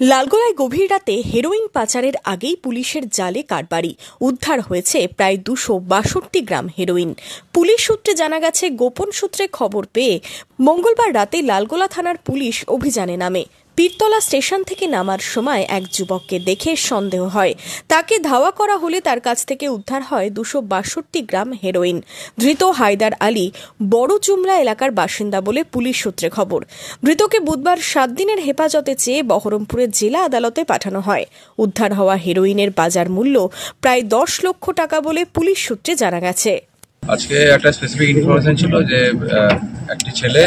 লালগোলায় গভীর রাতে হেরোইন পাচারের আগেই পুলিশের জালে কারবারি। উদ্ধার হয়েছে প্রায় 262 গ্রাম হেরোইন। পুলিশ সূত্রে জানা গেছে, গোপন সূত্রে খবর পেয়ে মঙ্গলবার রাতে লালগোলা থানার পুলিশ অভিযানে নামে। পীরতলা স্টেশন থেকে নামার সময় এক যুবককে দেখে সন্দেহ হয়। তাকে ধাওয়া করা হলে তার কাছ থেকে উদ্ধার হয় 262 গ্রাম হেরোইন। ধৃত হায়দার আলী বড় জুমলা এলাকার বাসিন্দা বলে পুলিশ সূত্রে খবর। ধৃতকে বুধবার 7 দিনের হেফাজতে চেয়ে বহরমপুরের জেলা আদালতে পাঠানো হয়। উদ্ধার হওয়া হেরোইনের বাজার মূল্য প্রায় 10 লক্ষ টাকা বলে পুলিশ সূত্রে জানা গেছে। আজকে একটা স্পেসিফিক ইনফরমেশন ছিল যে একটি ছেলে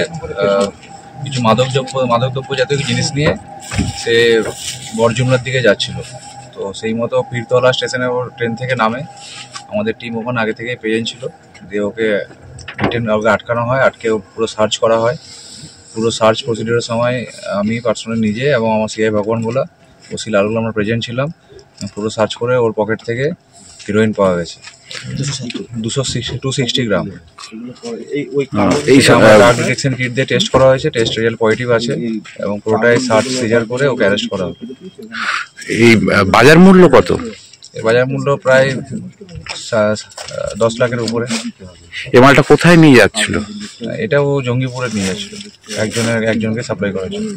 কিছু মাদকদ্রব্য জাতীয় জিনিস নিয়ে সে বড়জুমলার দিকে যাচ্ছিল। তো সেই মতো পীরতলা স্টেশনে ওর ট্রেন থেকে নামে। আমাদের টিম ওখানে আগে থেকেই প্রেজেন্ট ছিল, দিয়ে ওকে আটকানো হয়, আটকে পুরো সার্চ করা হয়। পুরো সার্চ প্রসিডিওরের সময় আমি পার্সোনালি নিজে এবং আমার সিআই ভগবান গোলা ওসি লালগুলো আমরা প্রেজেন্ট ছিলাম। পুরো সার্চ করে ওর পকেট থেকে হিরোইন পাওয়া গেছে 260 গ্রাম। এই ডিটেকশন কিট দিয়ে টেস্ট করা হয়েছে, টেস্ট রেজাল্ট পজিটিভ আছে এবং পুরোটাই সার্চ সিজার করে ওকে অ্যারেস্ট করা হবে। এই বাজার মূল্য কত? এর বাজার মূল্য প্রায় 10 লাখের উপরে। এই মালটা কোথায় নিয়ে যাচ্ছিল? এটাও জঙ্গিপুরে নিয়ে যাচ্ছিল, একজনকে সাপ্লাই করার জন্য।